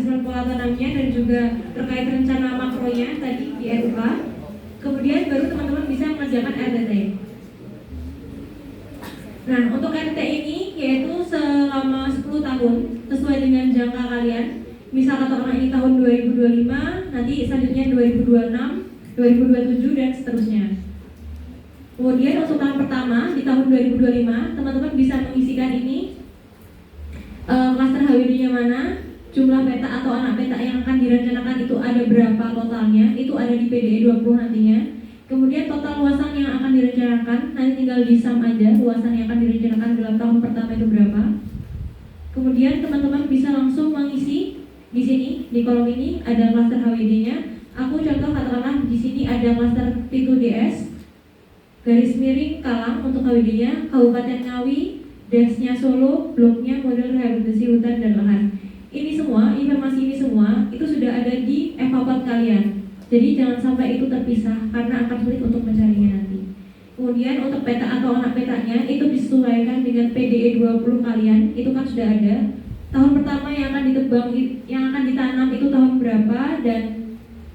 asesmen pola tanamnya dan juga terkait rencana makronya tadi di RUK. Kemudian baru teman-teman bisa mengerjakan RTT. Nah, untuk RTT ini yaitu selama 10 tahun sesuai dengan jangka kalian. Misal katakanlah ini tahun 2025, nanti selanjutnya 2026, 2027 dan seterusnya. Kemudian untuk tahun pertama di tahun 2025, teman-teman bisa mengisikan ini klaster HWD-nya mana, jumlah peta atau anak peta yang akan direncanakan itu ada berapa totalnya, itu ada di PDE 20 nantinya. Kemudian total luasan yang akan direncanakan, nanti tinggal di sum aja luasan yang akan direncanakan dalam tahun pertama itu berapa. Kemudian teman-teman bisa langsung mengisi di sini, di kolom ini ada klaster HWD-nya. Aku contoh katakanlah di sini ada klaster T2DS, garis miring Kalang untuk HWD-nya, Kabupaten Ngawi, DES-nya Solo, bloknya model rehabilitasi hutan dan lahan. Ini semua, informasi ini semua itu sudah ada di evaluat kalian. Jadi jangan sampai itu terpisah karena akan sulit untuk mencarinya nanti. Kemudian untuk peta atau anak petanya itu disesuaikan dengan PDE 20 kalian, itu kan sudah ada. Tahun pertama yang akan ditebang, yang akan ditanam itu tahun berapa dan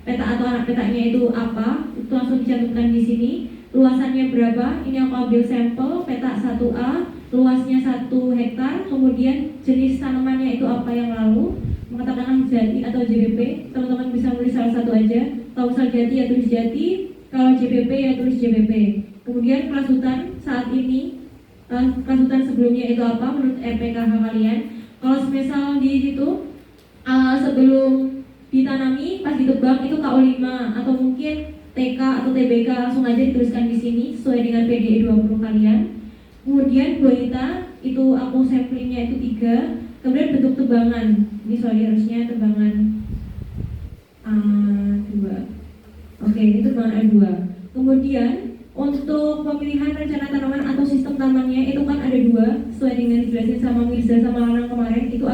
peta atau anak petanya itu apa, itu langsung dicantumkan di sini. Luasannya berapa, ini aku ambil sampel peta 1A, luasnya 1 hektar, kemudian jenis tanamannya itu apa yang lalu, mengatakan jati atau JBP, teman-teman bisa tulis salah satu aja. Kalau misal jati ya tulis jati, kalau JBP ya tulis JBP. Kemudian kelas hutan saat ini, kelas hutan sebelumnya itu apa menurut RPKH kalian. Kalau misal di situ sebelum ditanami pas ditebang itu KO5 atau mungkin TK atau TBK langsung aja dituliskan di sini sesuai dengan PDE 20 kalian. Kemudian bonita itu aku samplingnya itu 3. Kemudian bentuk tebangan. Ini harusnya tebangan A2. Oke, ini tebangan A2. Kemudian untuk pemilihan rencana tanaman atau sistem tanamannya itu kan ada 2 sesuai dengan dijelasin sama Mirza sama Lanang kemarin, itu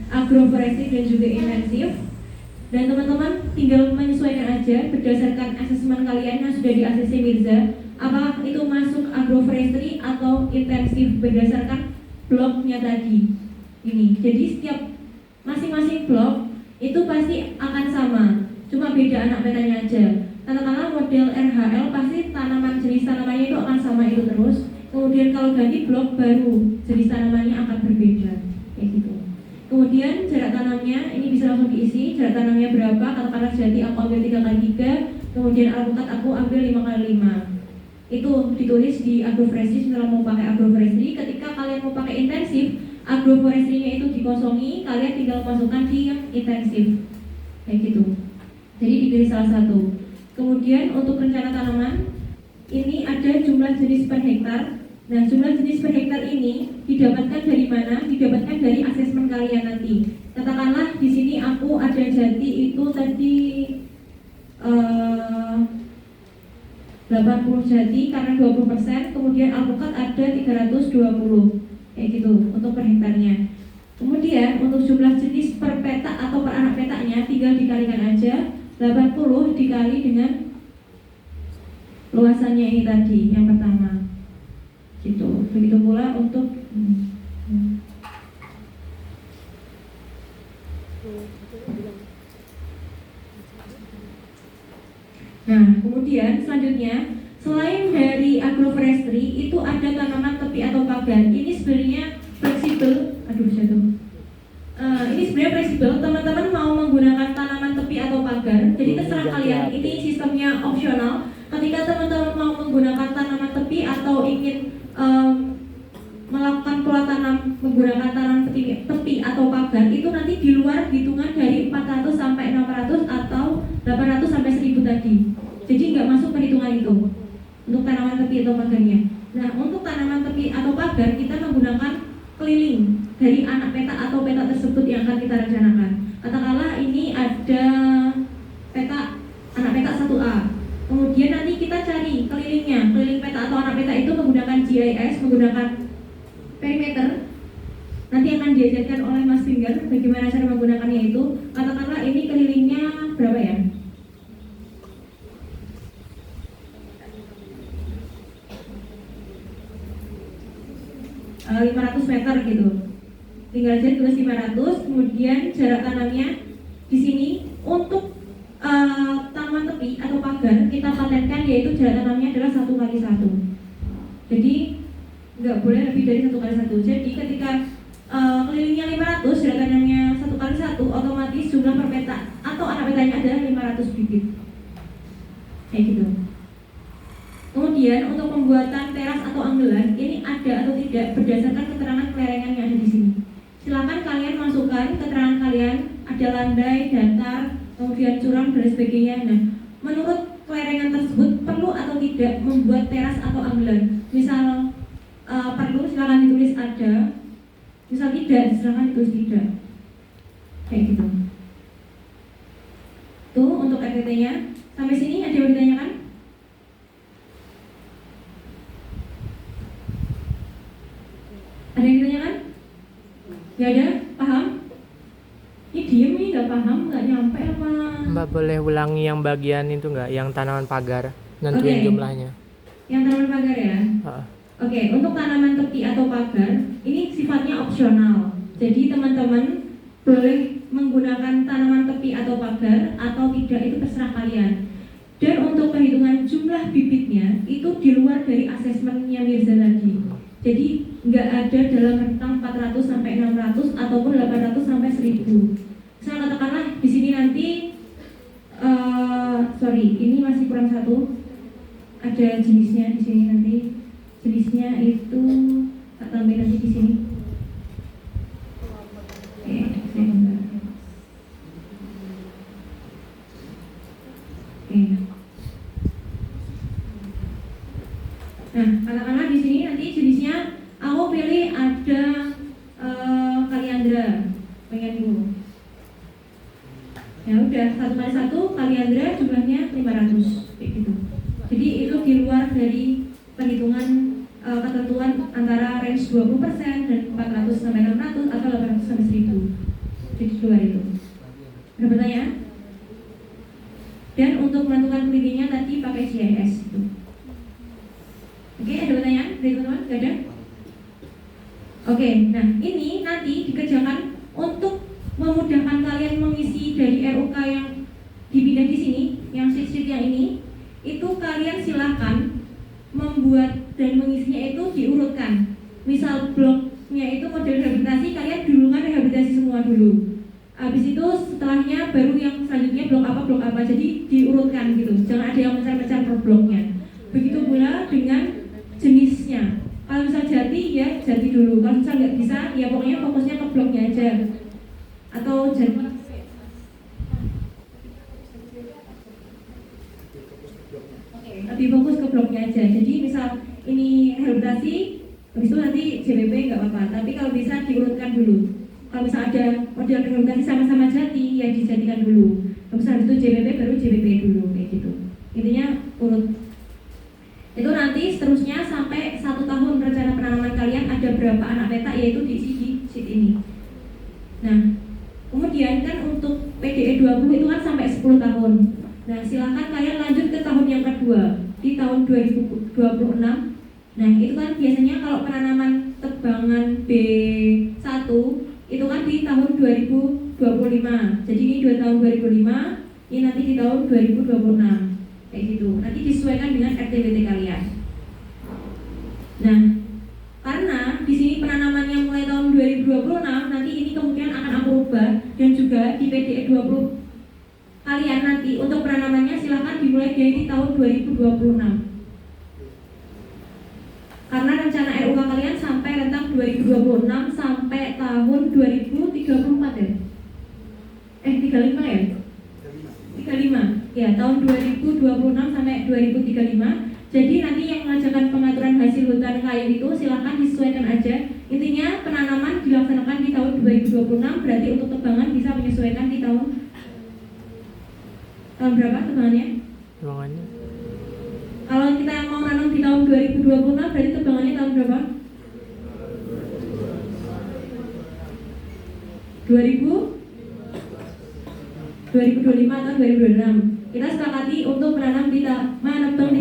agroforestry dan juga intensif. Dan teman-teman tinggal menyesuaikan aja berdasarkan asesmen kalian yang sudah di ACC Mirza, apakah itu masuk agroforestry atau intensif berdasarkan bloknya tadi. Ini, jadi setiap masing-masing blok itu pasti akan sama, cuma beda anak petanya aja. Katakanlah model RHL pasti tanaman jenis tanamannya itu akan sama itu terus. Kemudian kalau ganti blok baru jenis tanamannya akan berbeda, kayak gitu. Kemudian jarak tanamnya ini bisa langsung diisi, jarak tanamnya berapa, katakanlah jati aku ambil 3x3, kemudian alpukat aku ambil 5x5. Itu ditulis di agroforestry setelah mau pakai agroforestry. Ketika kalian mau pakai intensif, agroforestry-nya itu dikosongi, kalian tinggal masukkan di yang intensif, kayak gitu. Jadi dipilih salah satu. Kemudian untuk rencana tanaman, ini ada jumlah jenis per hektar. Nah, jumlah jenis per hektar ini didapatkan dari mana? Didapatkan dari asesmen kalian nanti. Katakanlah di sini aku ada jati itu tadi 80 jati karena 20%, kemudian alpukat ada 320, kayak gitu untuk per hektarnya. Kemudian untuk jumlah jenis per peta atau per anak petanya tinggal dikalikan aja 80 dikali dengan luasannya ini tadi yang pertama. Gitu. Begitu pula untuk Nah, kemudian selanjutnya selain dari agroforestry itu ada tanaman tepi atau pagar. Ini sebenarnya fleksibel. Ini sebenarnya fleksibel. Teman-teman mau menggunakan tanaman tepi atau pagar. Jadi terserah kalian. Ini sistemnya opsional. Ketika teman-teman mau menggunakan tanaman tepi atau ingin melakukan pola tanam menggunakan tanaman tepi atau pagar, itu nanti di luar hitungan dari 400 sampai 600 atau 800 sampai 1000 tadi. Jadi nggak masuk perhitungan itu untuk tanaman tepi atau pagarnya. Nah, untuk tanaman tepi atau pagar kita menggunakan keliling dari anak peta atau peta tersebut yang akan kita rencanakan. Katakanlah ini ada peta anak peta 1A. Kemudian nanti kita cari kelilingnya, keliling peta atau anak peta itu menggunakan GIS, menggunakan perimeter. Nanti akan diajarkan oleh Mas Finger bagaimana cara menggunakannya itu. Katakanlah ini kelilingnya berapa ya? 500 meter gitu. Tinggal aja tulis 500, kemudian jarak tanamnya Untuk tanaman tepi atau pagar kita patenkan yaitu jarak tanamnya adalah 1x1. Jadi nggak boleh lebih dari 1x1. Jadi ketika kelilingnya 500, jarak tanamnya 1x1, otomatis jumlah per peta atau anak petanya adalah 500 bibit. Kayak gitu. Kemudian untuk pembuatan teras atau anggelan ini ada atau tidak berdasarkan keterangan kelerengan yang ada di sini. Silakan kalian masukkan keterangan kalian, ada landai, datar, kemudian curam dan sebagainya. Nah, menurut kelerengan tersebut perlu atau tidak membuat teras atau anggelan? Misal perlu, silakan ditulis ada. Misal tidak, silakan ditulis tidak. Kayak gitu. Tuh untuk RTT-nya. Sampai sini ada yang ditanyakan? Ada yang ditanyakan? Gak ada? Paham? Ini diem nih, gak paham, gak nyampe apa? Mbak boleh ulangi yang bagian itu nggak? Yang tanaman pagar, nentuin jumlahnya. Yang tanaman pagar ya? Oke, untuk tanaman tepi atau pagar, ini sifatnya opsional. Jadi teman-teman boleh menggunakan tanaman tepi atau pagar atau tidak, itu terserah kalian. Dan untuk perhitungan jumlah bibitnya, itu di luar dari asesmennya Mirza tadi. Jadi nggak ada dalam rentang 400 sampai 600 ataupun 800 sampai 1000. Saya katakanlah di sini nanti, ini masih kurang satu. Ada jenisnya di sini nanti. Jenisnya itu tak tampil nanti di sini. Saya gambar. Nah, katakanlah di sini nanti jenisnya aku pilih ada kaliandra, pengenku. Ya udah, 1x1 kaliandra jumlahnya 500 kayak gitu. Jadi itu di luar dari perhitungan ketentuan antara range 20% dan 400 sampai 600 atau 800 sampai 1000. Jadi di luar itu. Ada pertanyaan? Dan untuk menentukan kelilingnya tadi pakai GIS itu. Oke, ada pertanyaan dari teman-teman? Gak ada? Oke, nah ini nanti dikerjakan untuk memudahkan kalian mengisi dari RUK yang dipindah di sini, yang sheet yang ini, itu kalian silahkan membuat dan mengisinya itu diurutkan. Misal bloknya itu model rehabilitasi, kalian dulu kan rehabilitasi semua dulu. Habis itu setelahnya baru yang selanjutnya blok apa, jadi diurutkan gitu. Jangan ada yang mencar-mencar per bloknya. Begitu pula dengan jenisnya. Kalau misal jati ya jati dulu. Kalau misal nggak bisa ya pokoknya fokusnya ke bloknya aja. Atau jati. Lebih fokus ke bloknya aja. Jadi misal ini rehabilitasi, habis itu nanti JWP nggak apa-apa. Tapi kalau bisa diurutkan dulu. Kalau misal ada model rehabilitasi sama-sama jati, ya dijadikan dulu. Kalau misal itu JWP baru JWP dulu kayak gitu. Intinya urut. Itu nanti seterusnya sampai 1 tahun rencana penanaman kalian ada berapa anak peta yaitu diisi di sheet ini. Nah, kemudian kan untuk PDE 20 itu kan sampai 10 tahun. Nah, silakan kalian lanjut ke tahun yang kedua di tahun 2026. Nah, itu kan biasanya kalau penanaman tebangan B1 itu kan di tahun 2025. Jadi ini 2 tahun 2005, ini nanti di tahun 2026. Kayak gitu. Nanti disesuaikan dengan RTBT kalian. Nah, karena di sini penanamannya mulai tahun 2026, nanti ini kemungkinan akan aku ubah dan juga di PDE 20 kalian nanti untuk penanamannya silahkan dimulai dari tahun 2026. Karena rencana RUK kalian sampai rentang 2026 sampai tahun 2034 ya? 35 ya? 35. Ya, tahun 2026 sampai 2035. Jadi nanti yang mengajarkan pengaturan hasil hutan kayu itu silahkan disesuaikan aja. Intinya penanaman dilaksanakan di tahun 2026, berarti untuk tebangan bisa menyesuaikan di tahun berapa tebangannya? Tebangannya? Kalau kita mau nanam di tahun 2026, berarti tebangannya tahun berapa? 2025 atau 2026. Kita sepakati untuk menebang di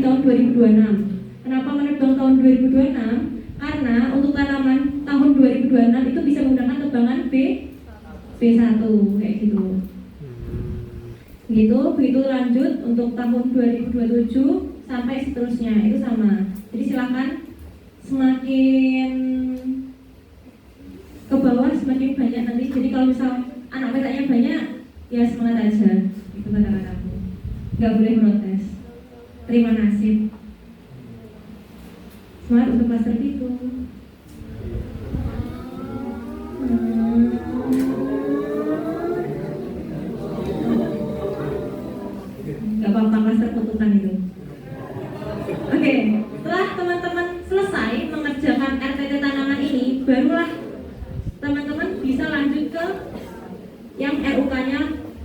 tahun 2026. Kenapa menebang tahun 2026? Karena untuk tanaman tahun 2026 itu bisa menggunakan tebangan B1 kayak gitu. begitu lanjut untuk tahun 2027 sampai seterusnya itu sama. Jadi silakan semakin ke bawah semakin banyak nanti. Jadi kalau misal anak petanya banyak, ya semangat aja. Itu kata-kataku. Nggak boleh protes. Terima nasib. Semangat untuk master itu. Gak apa-apa master kutukan itu. Oke, setelah teman-teman selesai mengerjakan RTT tanaman ini, barulah teman-teman bisa lanjut ke yang RUK-nya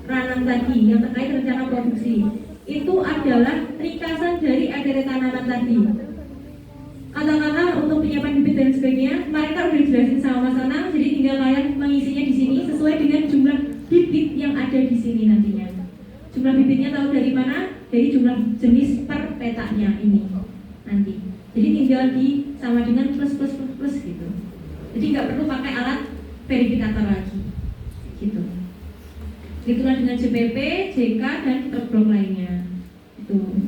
Ranang tadi, yang terkait rencana produksi. Itu adalah ringkasan dari RTT tanaman tadi. Katakanlah untuk penyiapan bibit dan sebagainya, kemarin kan udah dijelasin sama Mas Anang, jadi tinggal kalian mengisinya di sini sesuai dengan jumlah bibit yang ada di sini nantinya. Jumlah bibitnya tahu dari mana? Dari jumlah jenis per petanya ini nanti. Jadi tinggal di sama dengan plus gitu. Jadi nggak perlu pakai alat verifikator lagi, gitu. Itulah dengan JPP, JK dan blok lainnya. Itu.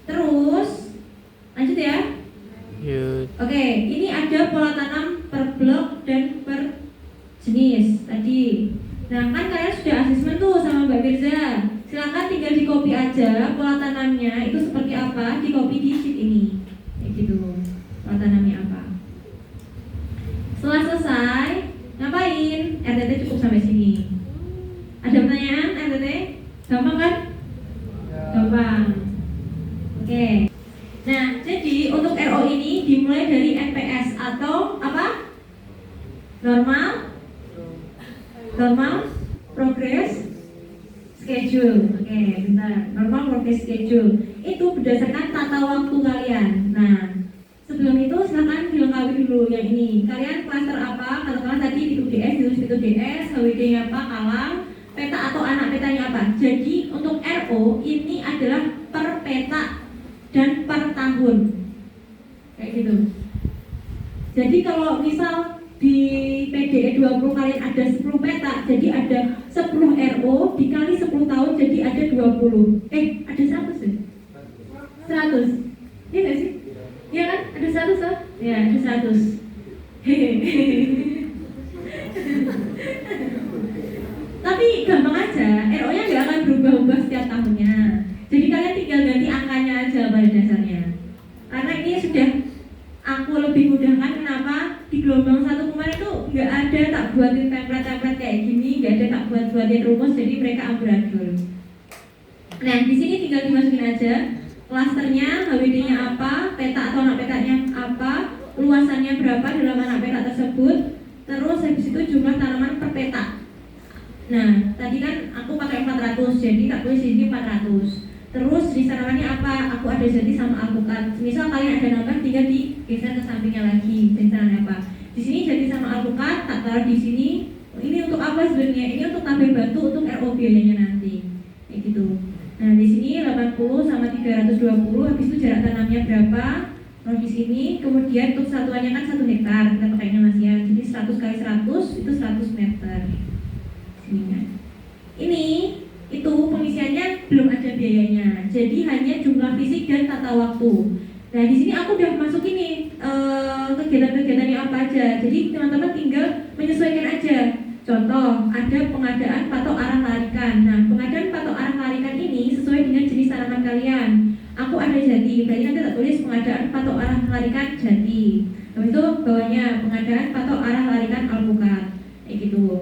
Terus lanjut ya. Oke, ini ada pola tanam per blok dan per jenis tadi. Nah kan kalian sudah asesmen tuh sama Mbak Firza. Silakan tinggal di copy aja pola tanamnya itu seperti apa, di copy di sheet ini. Kayak gitu. Pola tanamnya apa. Setelah selesai, ngapain? RTT cukup sampai sini. Ada pertanyaan RTT? Gampang kan? Gampang. Oke. Nah, jadi untuk RO ini dimulai dari NPS atau apa? Normal progress schedule. Oke, bentar. Normal progress schedule itu berdasarkan tata waktu kalian. Nah, sebelum itu silahkan dilengkapi dulu yang ini. Kalian klaster apa? Katakanlah tadi itu DS, itu DS, HWD-nya apa? Kalang, peta atau anak petanya apa? Jadi untuk RO ini adalah per peta dan per tahun. Kayak gitu. Jadi kalau misal di PDE 20 kalian ada 10 peta, jadi ada 10 RO dikali 10 tahun jadi ada 20. Ada 100 ya? 100. Iya gak sih? Iya kan? Ada 100 kan? Ya, ada 100. Tapi gampang aja, RO-nya nggak akan berubah-ubah setiap tahunnya. Jadi kalian tinggal ganti angkanya aja pada dasarnya. Karena ini sudah aku lebih mudahkan. Kenapa? Di gelombang satu kemarin tuh nggak ada tak buatin template kayak gini, nggak ada tak buatin rumus, jadi mereka amburadul. Nah di sini tinggal dimasukin aja klasternya, HWD-nya apa, peta atau anak petanya apa, luasannya berapa dalam anak peta tersebut, terus habis itu jumlah tanaman per peta. Nah tadi kan aku pakai 400, jadi tak tulis di sini 400. Terus di tanamannya apa? Aku ada jadi sama alpukat. Misal kalian ada nambah, tinggal digeser ke sampingnya lagi. Jadi tanaman apa? Di sini jadi sama alpukat, tak taruh di sini. Ini untuk apa sebenarnya? Ini untuk tabel batu untuk RO biayanya nanti. Kayak gitu. Nah di sini 80 sama 320. Habis itu jarak tanamnya berapa? Kalau di sini, kemudian untuk satuannya kan 1 hektar. Kita pakainya Mas ya. Jadi 100 kali 100 itu 100 meter. Ini itu pengisiannya belum ada biayanya, jadi hanya jumlah fisik dan tata waktu. Nah di sini aku udah masuk ini kegiatan-kegiatannya apa aja, jadi teman-teman tinggal menyesuaikan aja. Contoh, ada pengadaan patok arah larikan. Nah pengadaan patok arah larikan ini sesuai dengan jenis tanaman kalian. Aku ada jati, berarti nanti tak tulis pengadaan patok arah larikan jati. Habis itu bawahnya pengadaan patok arah larikan alpukat, kayak gitu.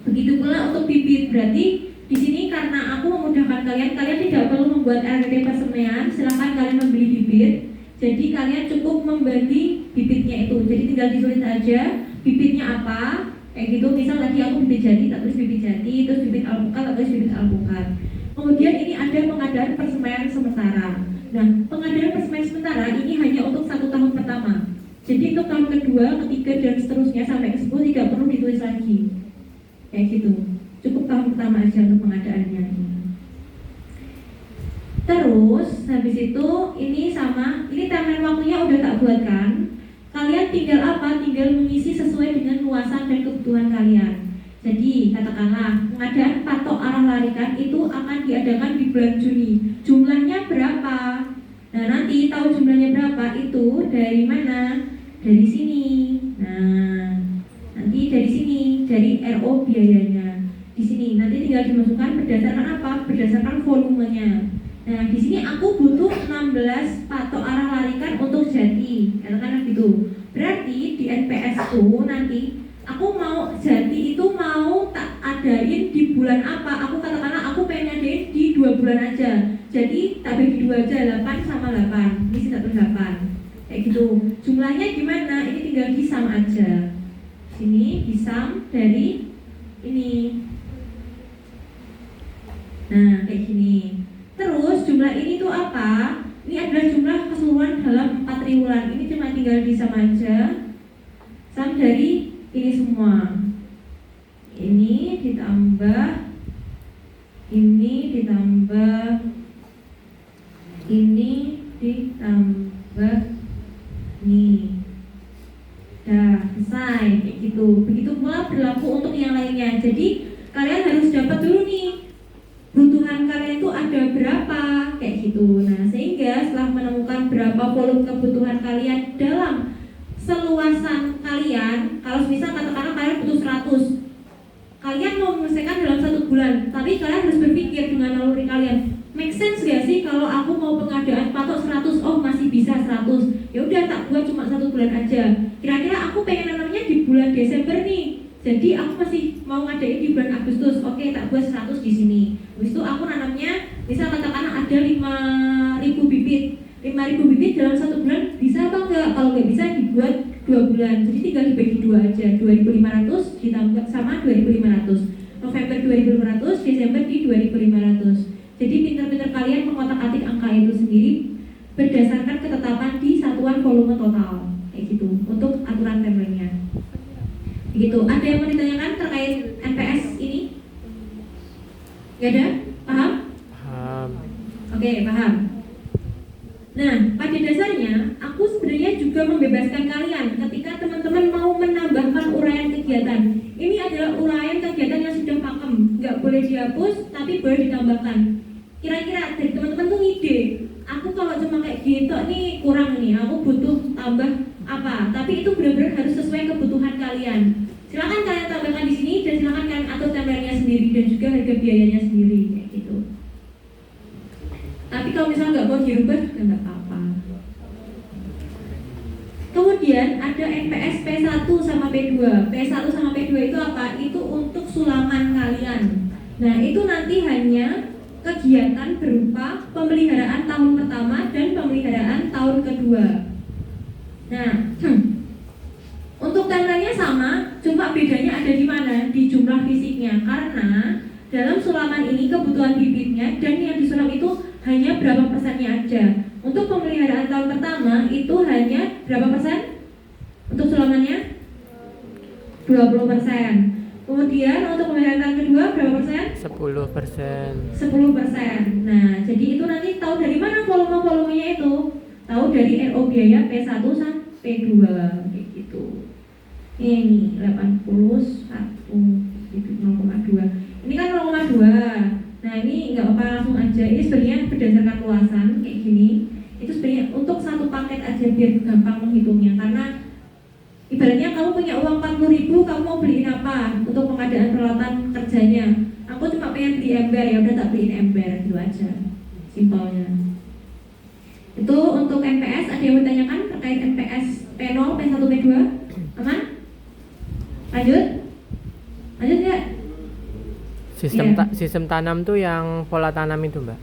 Begitu pula untuk bibit, berarti di sini karena aku memudahkan kalian tidak perlu membuat RTT persemaian, silahkan kalian membeli bibit. Jadi kalian cukup membagi bibitnya itu. Jadi tinggal ditulis aja bibitnya apa, kayak gitu. Misal tadi aku bibit jati, tak tulis bibit jati, terus bibit alpukat, tak tulis bibit alpukat. Kemudian ini ada pengadaan persemaian sementara. Nah, pengadaan persemaian sementara ini hanya untuk 1 tahun pertama. Jadi untuk tahun kedua, ketiga dan seterusnya sampai ke 10 tidak perlu ditulis lagi. Kayak gitu. Cukup tahun pertama aja untuk pengadaannya. Terus habis itu ini sama, ini timeline waktunya udah tak buatkan. Kalian tinggal apa? Tinggal mengisi sesuai dengan luasan dan kebutuhan kalian. Jadi katakanlah pengadaan patok arah arah larikan itu akan diadakan di bulan Juni. Jumlahnya berapa? Nah, nanti tahu jumlahnya berapa itu dari mana? Dari sini. Nah, nanti dari sini, dari RO biayanya. Di sini nanti tinggal dimasukkan berdasarkan apa? Berdasarkan volumenya. Nah, di sini aku butuh 16 patok arah larikan untuk Jati, katakanlah gitu. Berarti di NPS tuh nanti aku mau Jati itu mau tak adain di bulan apa? Aku katakanlah aku pengen adain di 2 bulan aja. Jadi tak bagi 2 aja, 8 sama 8. Ini 108. Kayak gitu. Jumlahnya gimana? Ini tinggal disam aja. Sini disam dari ini. Nah, kayak gini. Terus jumlah ini tuh apa? Ini adalah jumlah keseluruhan dalam 4 triwulan. Ini cuma tinggal disam aja. Sam dari ini semua. Ini ditambah ini ditambah ini ditambah nih. Dah, selesai kayak gitu. Begitu pula berlaku untuk yang lainnya. Jadi kalian harus dapat dulu nih kebutuhan kalian itu ada berapa kayak gitu. Nah, sehingga setelah menemukan berapa volume kebutuhan kalian dalam seluasan kalian, kalau misal katakanlah kalian butuh 100, kalian mau menyelesaikan dalam 1 bulan, tapi kalian harus berpikir dengan naluri kalian, make sense gak sih kalau aku mau pengadaan patok 100, oh masih bisa 100, ya udah tak buat cuma 1 bulan aja. Kira-kira aku pengen nanamnya di bulan Desember nih, jadi aku masih mau ngadain di bulan Agustus, oke tak buat 100 di sini. Habis itu aku nanamnya, misal katakanlah ada 5.000 bibit, 5.000 bibit dalam 1 bulan bisa apa enggak? Kalau nggak bisa dibuat 2 bulan, jadi tinggal dibagi 2 aja, 2.500 ditambah sama 2.500, November 2.500, Desember di 2.500. Jadi pinter-pinter kalian mengotak-atik angka itu sendiri berdasarkan ketetapan di satuan volume total, kayak gitu untuk aturan timeline-nya. Begitu. Ada yang mau ditanyakan terkait NPS ini? Gak ada? Paham? Paham. Oke, paham. Nah, pada dasarnya aku sebenarnya juga membebaskan kalian ketika teman-teman mau menambahkan uraian kegiatan. Ini adalah uraian kegiatan yang sudah pakem, nggak boleh dihapus, tapi boleh ditambahkan. Kira-kira dari teman-teman tuh ide, aku kalau cuma kayak gitu nih kurang nih, aku butuh tambah apa? Tapi itu benar-benar harus sesuai kebutuhan kalian. Silakan kalian tambahkan di sini dan silakan kalian atur timelinenya sendiri dan juga harga biayanya sendiri, kayak gitu. Tapi kalau misalnya nggak mau dirubah juga nggak apa-apa. Kemudian ada NPS P1 sama P2. P1 sama P2 itu apa? Itu untuk sulaman kalian. Nah, itu nanti hanya kegiatan berupa pemeliharaan tahun pertama dan pemeliharaan tahun kedua. Nah, untuk timelinenya sama, cuma bedanya ada di mana? Di jumlah fisiknya. Karena dalam sulaman ini kebutuhan bibitnya dan yang disulam itu hanya berapa persennya aja. Untuk pemeliharaan tahun pertama itu hanya berapa persen? Untuk sulamannya 20%. Kemudian untuk pemeliharaan tahun kedua berapa persen? 10%. 10%. Nah, jadi itu nanti tahu dari mana volumenya itu? Tahu dari RO biaya P1 sampai P2 kayak gitu. Ini 81 itu 0,2. Ini kan 0,2. Nah, ini nggak apa-apa langsung aja. Ini sebenarnya berdasarkan luasan kayak gini. Itu sebenarnya untuk satu paket aja biar gampang menghitungnya. Karena ibaratnya kamu punya uang 40.000, kamu mau beliin apa untuk pengadaan peralatan kerjanya? Aku cuma pengen beli ember, ya udah tak beliin ember, gitu aja. Simpelnya. Itu untuk NPS. Ada yang bertanyakan terkait NPS P0, P1, P2? Aman? Lanjut? Lanjut nggak? Sistem tanam tuh yang pola tanam itu, Mbak?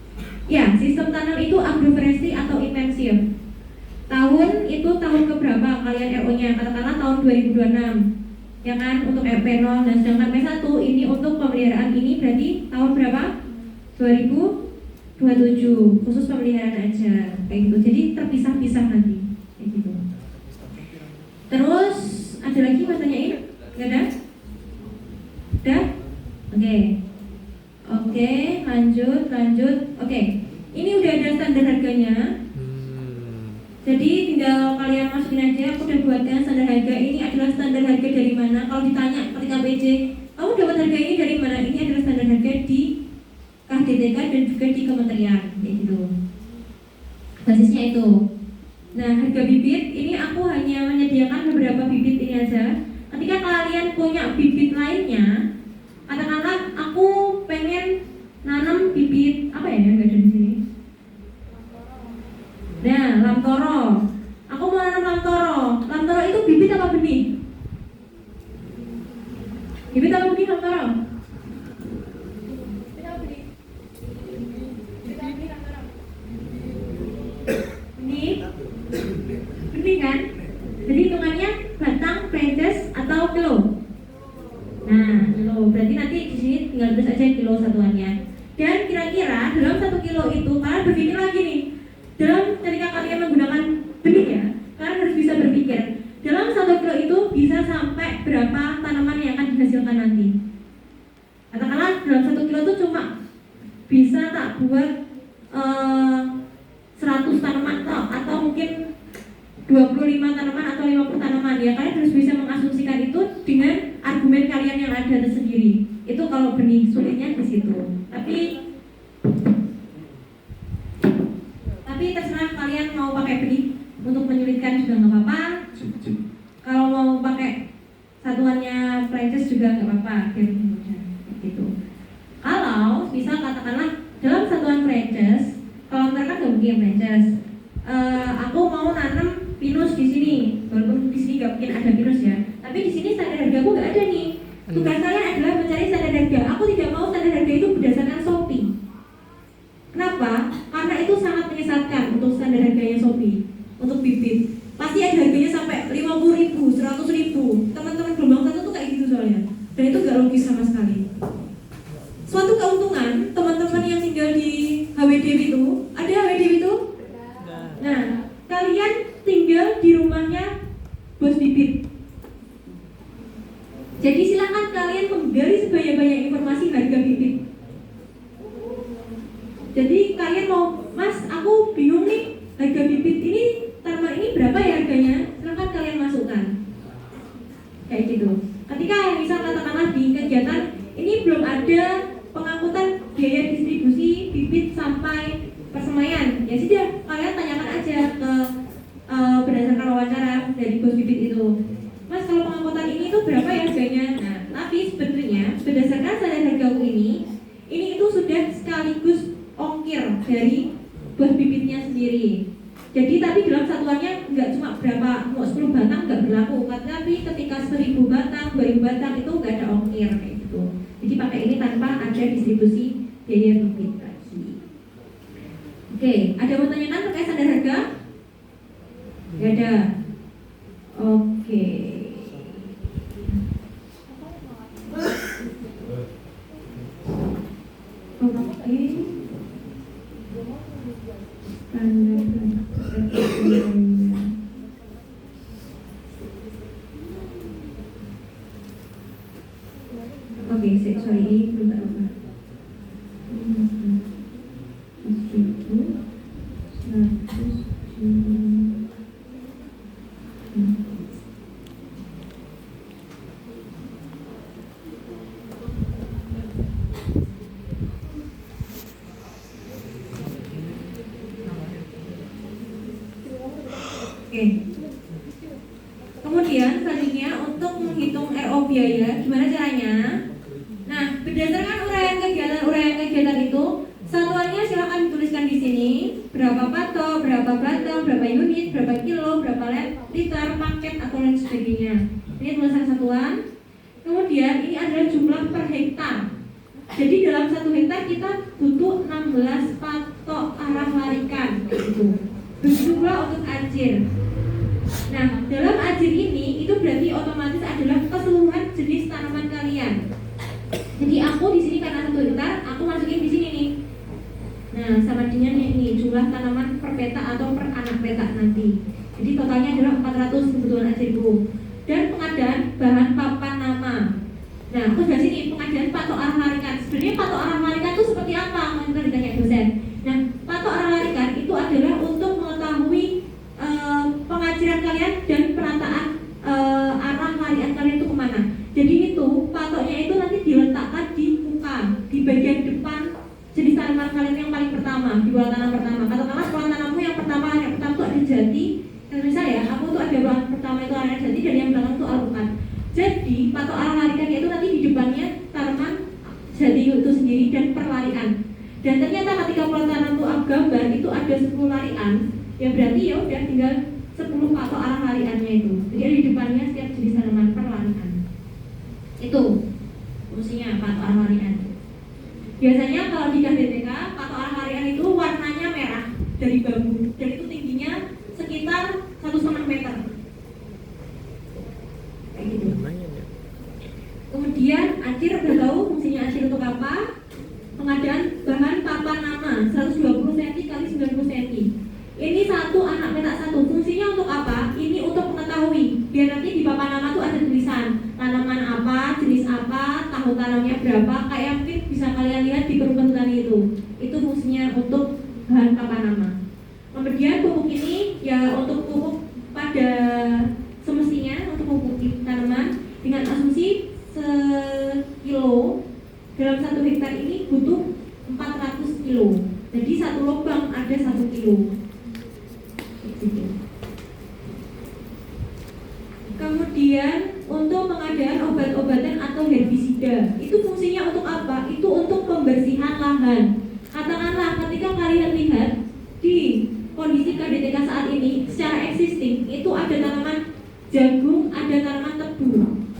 Ya, sistem tanam itu agroforestry atau intensif. Tahun itu tahun keberapa kalian RO-nya? Katakanlah tahun 2026. Ya kan, untuk P0 dan sedangkan P1 ini untuk pemeliharaan ini berarti tahun berapa? 2027. Khusus pemeliharaan aja. Kayak gitu. Jadi terpisah-pisah nanti. Kayak gitu. Terus ada lagi mau tanyain? Gak ada? Udah? Oke. Oke, lanjut. Oke, ini udah ada standar harganya. Jadi tinggal kalian masukin aja. Aku udah buatkan standar harga. Ini adalah standar harga dari mana? Kalau ditanya ketika PJ, kamu dapat harga ini dari mana? Ini adalah standar harga di seterusnya itu. Nah, harga bibit ini aku hanya menyediakan beberapa bibit ini aja. Ketika kalian punya bibit lainnya, katakanlah aku pengen nanam bibit apa ya yang ada di sini? Nah, lamtoro. Aku mau nanam lamtoro. Lamtoro itu bibit apa benih? Bibit apa benih lamtoro? Benih? Benih kan? Jadi hitungannya batang, branches atau kilo. Nah, kilo. Berarti nanti di sini tinggal tulis aja kilo satuannya. Dan kira-kira dalam 1 kilo itu kalian berpikir lagi nih. Dalam ketika kalian menggunakan benih ya, kalian harus bisa berpikir dalam 1 kilo itu bisa sampai berapa tanaman yang akan dihasilkan nanti. Katakanlah dalam 1 kilo itu cuma bisa tak buat 100 tanaman atau mungkin 25 tanaman atau 50 tanaman ya. Kalian harus bisa mengasumsikan itu dengan argumen kalian yang ada tersendiri. Itu kalau benih, sulitnya di situ. Tapi terserah kalian mau pakai benih untuk menyulitkan juga nggak apa-apa. Kalau mau pakai satuannya franchise juga nggak apa-apa, biar lebih mudah gitu. Kalau misal katakanlah dalam satuan franchise, kalau mereka nggak mungkin franchise, aku mau nanam pinus di sini, walaupun di sini nggak mungkin ada pinus ya. Tapi di sini standar harga aku nggak ada nih. Tugas kalian adalah mencari standar harga. Aku tidak mau standar harga itu berdasarkan Shopee. Kenapa? Karena itu sangat menyesatkan untuk standar harganya Shopee untuk bibit. Pasti ada harganya sampai 50.000, 100.000. Teman-teman gelombang 1 tuh kayak gitu soalnya. Dan itu gak logis sama sekali. Suatu keuntungan teman-teman yang tinggal di HWDW itu, ada HWDW itu? Nah, kalian tinggal di rumahnya bos bibit. Jadi silakan kalian menggali sebanyak-banyak informasi harga bibit. Jadi kalian mau, Mas, aku bingung nih harga bibit ini, tanaman ini berapa ya harganya? Silakan kalian masukkan. Kayak gitu. Ketika misal katakanlah di kegiatan ini belum ada pengangkutan biaya distribusi bibit sampai persemaian, ya sudah kalian tanyakan aja ke berdasarkan wawancara dari bos bibit itu. Mas, kalau pengangkutan ini itu berapa ya harganya? Nah, tapi sebenarnya berdasarkan standar hargaku ini itu sudah sekaligus ongkir dari bos bibitnya sendiri. Jadi tapi dalam satuannya nggak cuma berapa, mau 10 batang nggak berlaku, tapi ketika 1000 batang, 2000 batang itu nggak ada ongkir kayak gitu. Jadi pakai ini tanpa ada distribusi biaya bibit lagi. Oke, ada mau tanyakan terkait standar harga? Nggak ada. Oke. Oke, sorry ini belum apa. Oke. Kemudian selanjutnya untuk menghitung RO biaya, gimana caranya? Nah, berdasarkan uraian-kegiatan itu, satuannya silakan dituliskan di sini. Berapa patok, berapa batang, berapa unit, berapa kilo, berapa liter, paket atau lain sebagainya. Ini tulisan satuan. Kemudian ini adalah jumlah per hektar. Jadi dalam 1 hektar kita butuh 16 patok arah larikan, gitu. Begitu pula untuk ajir. Nah, dalam ajir ini itu berarti otomatis adalah keseluruhan jenis tanaman kalian. Jadi aku di sini karena 1 hektar, aku masukin di sini nih. Nah, sama dengan ini jumlah tanaman per peta atau per anak peta nanti. Jadi totalnya adalah 400 kebutuhan ajirku. Dan pengadaan bahan papan nama. Nah, aku sudah sini pengadaan patok arah larikan. Sebenarnya patok arah larikan itu seperti apa? Mungkin ditanya dosen. Nah, patok arah larikan itu adalah untuk mengetahui pengajiran kalian dan penataan arah larian kalian itu kemana. Jadi itu patoknya itu nanti diletakkan di muka, di bagian depan jenis tanaman kalian yang paling pertama, di pola tanam pertama. Katakanlah pola tanammu yang pertama misal ya, aku tuh ada ruangan pertama itu area jati dan yang belakang tuh alpukat. Jadi patok arah larikan itu nanti di depannya tanaman jati itu sendiri dan perlarian. Dan ternyata ketika peletaran tuh gambar itu ada 10 larian, ya berarti ya udah tinggal 10 patok arah lariannya itu. Jadi di depannya setiap jenis tanaman perlarian. Itu fungsinya patok arah larian. Biasanya kalau di KDTK patok arah larian itu warnanya merah dari bambu dan itu tingginya sekitar 1,5 meter. Kayak gitu. Kemudian acir, udah tahu fungsinya acir untuk apa? Pengadaan bahan papan nama 120 cm x 90 cm. Ini satu anak petak satu. Fungsinya untuk apa? Ini untuk mengetahui. Biar nanti di papan nama tuh ada tulisan tanaman apa, jenis apa, tahun tanamnya berapa. Kayak mungkin bisa kalian lihat di peruntukan itu. Itu fungsinya untuk bahan papan nama. Kemudian pupuk ini ya untuk pupuk pada semestinya untuk pupuk tanaman dengan asumsi sekilo dalam 1 hektar ini butuh 400 kilo. Jadi satu lubang ada 1 kilo. Kemudian untuk pengadaan obat-obatan atau herbisida, itu fungsinya untuk apa? Itu untuk pembersihan lahan. Katakanlah ketika kalian lihat di kondisi KDTK saat ini secara existing itu ada tanaman jagung, ada tanaman tebu.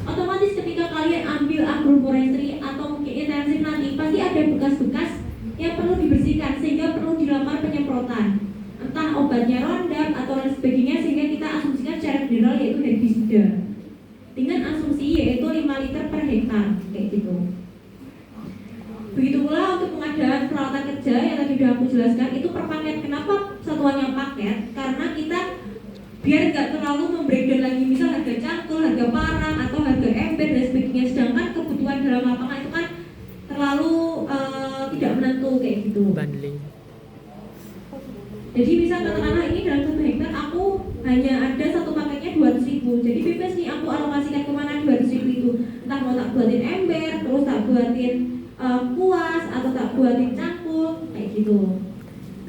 Otomatis ketika kalian ambil agroforestry atau mungkin intensif nanti pasti ada bekas-bekas yang perlu dibersihkan sehingga perlu dilakukan penyemprotan, entah obatnya Roundup atau lain sebagainya, sehingga kita asumsikan secara general yaitu herbisida dengan asumsi yaitu 5 liter per hektar kayak gitu. Begitu pula untuk pengadaan peralatan kerja yang tadi sudah aku jelaskan itu per paket. Kenapa satuannya paket? Karena kita biar nggak terlalu membreakdown lagi misal harga cangkul, harga parang atau harga ember dan sebagainya, sedangkan kebutuhan dalam lapangan itu kan terlalu tidak menentu kayak gitu. Bundling. Jadi misal katakanlah ini dalam 1 hektar aku hanya ada satu paketnya 200.000. Jadi bebas nih aku alokasikan kemana 200.000 itu. Entah mau tak buatin ember, terus tak buatin kuas atau tak buatin cangkul kayak gitu.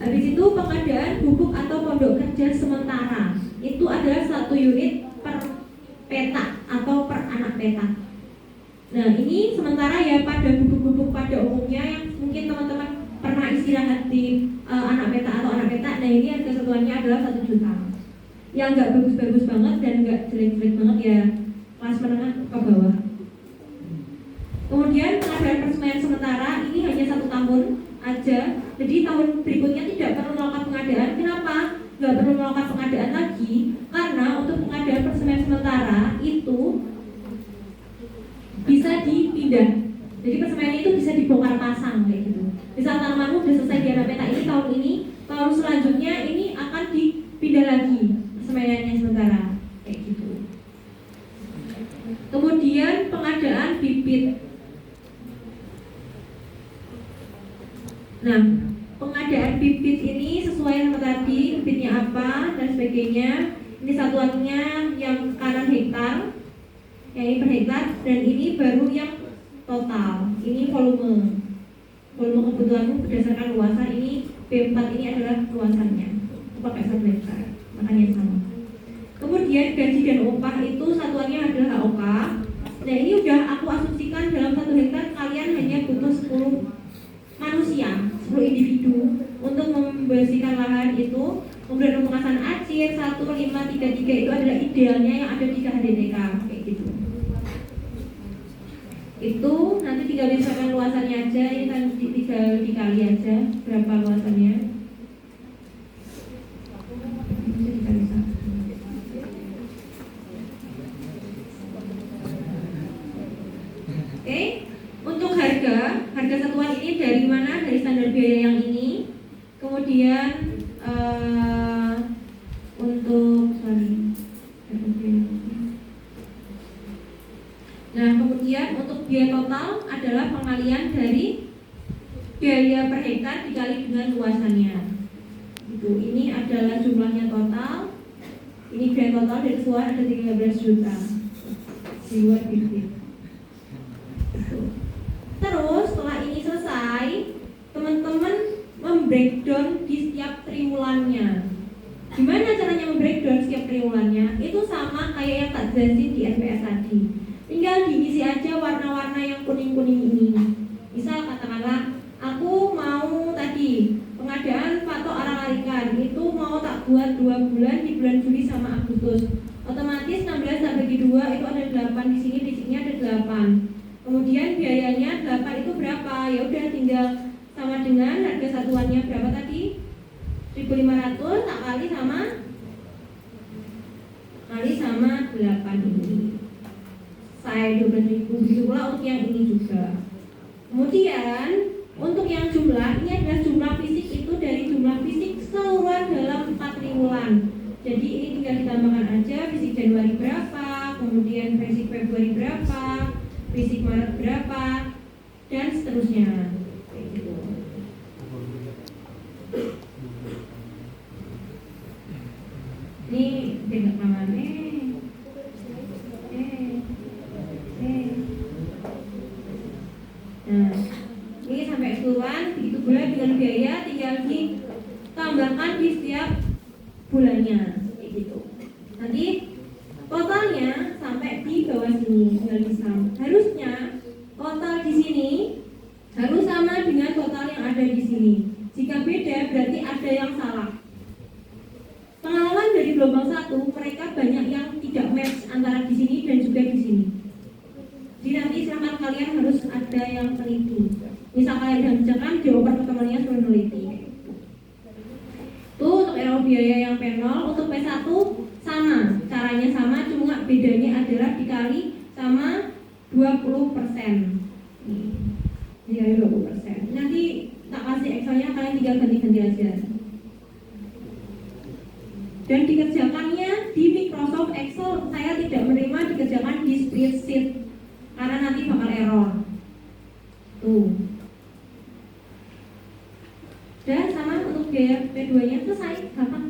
Habis itu pengadaan bubuk atau pondok kerja sementara itu adalah 1 unit per petak atau per anak petak. Nah ini sementara ya pada bubuk-bubuk pada umumnya yang mungkin teman-teman pernah istirahat di anak petak atau anak petak. Nah ini harga satuannya adalah 1 juta. Yang nggak bagus-bagus banget dan nggak jelek-jelek banget ya kelas menengah ke bawah. Kemudian pengadaan persemaian sementara ini hanya 1 tahun aja. Jadi tahun berikutnya tidak perlu melakukan pengadaan. Kenapa? Nggak perlu melakukan pengadaan lagi karena untuk pengadaan persemaian sementara itu bisa dipindah. Jadi persemaian itu bisa dibongkar pasang kayak gitu. Misal tanamanmu sudah selesai di anak petak ini tahun ini, tahun selanjutnya ini akan dipindah lagi persemaiannya sementara kayak gitu. Kemudian pengadaan bibit. Nah, pengadaan bibit ini sesuai sama tadi, bibitnya apa dan sebagainya. Ini satuannya yang kanan hektar, yang ini per hektar, dan ini baru yang total. Ini volume kebutuhanmu berdasarkan luasan. Ini B4 ini adalah luasannya. Pakai 1 hektar, makanya sama. Kemudian gaji dan upah itu satuannya adalah HOK. Nah ini udah aku asumsikan dalam 1 hektar kalian hanya butuh 10 manusia, 10 individu untuk membersihkan lahan itu. Kemudian pemasangan acir 1533 itu adalah idealnya yang ada di KHDTK kayak gitu. Itu nanti tinggal misalkan luasannya aja, ini kan tinggal dikali aja berapa luasannya. Oke, untuk harga satuan ini dari mana? Dari standar biaya yang ini. Kemudian kemudian untuk biaya total adalah pengalian dari biaya per hektar dikali dengan luasannya. Itu ini adalah jumlahnya total. Ini biaya total dari keseluruhan ada 13 juta di luar bibit. Terus setelah ini selesai, teman-teman membreakdown di setiap triwulannya. Gimana caranya membreakdown setiap triwulannya itu sama kayak yang tak jelasin di SPS tadi. Tinggal diisi aja warna-warna yang kuning-kuning ini. Misal katakanlah aku mau tadi pengadaan patok arang larikan itu mau tak buat 2 bulan di bulan Juli sama Agustus. Otomatis 16 tak bagi 2 itu ada 8 di sini ada 8. Kemudian biayanya 8 itu berapa? Ya udah tinggal sama dengan harga satuannya berapa tadi? 1.500 tak kali sama 8 ini. Saya 12.000, begitu pula untuk yang ini juga. Kemudian untuk yang jumlah, ini adalah jumlah fisik itu dari jumlah fisik keseluruhan dalam 4 triwulan. Jadi ini tinggal ditambahkan aja fisik Januari berapa, kemudian fisik Februari berapa, fisik Maret berapa, dan seterusnya. Kayak gitu. Ini tidak namanya. Nah, ini sampai keseluruhan, begitu pula dengan biaya tinggal ditambahkan di setiap bulannya, kayak gitu. Nanti totalnya sampai di bawah sini tinggal disam. Harusnya total di sini harus sama dengan total yang ada di sini. Jika beda berarti ada yang salah. Pengalaman dari gelombang 1, mereka banyak yang tidak match antara di sini dan juga di sini. Jadi nanti silahkan kalian harus ada yang teliti. Misal kalian jangan jawaban pertemuannya suruh neliti. Itu untuk RO biaya yang P0, untuk P1 sama, caranya sama, cuma bedanya adalah dikali sama 20%. Dikali 20%. Nanti tak kasih Excelnya, kalian tinggal ganti-ganti aja. Dan dikerjakannya di Microsoft Excel. Saya tidak menerima dikerjakan di spreadsheet karena nanti bakal error. Tuh. Dan sama untuk biaya P2 nya selesai, gampang.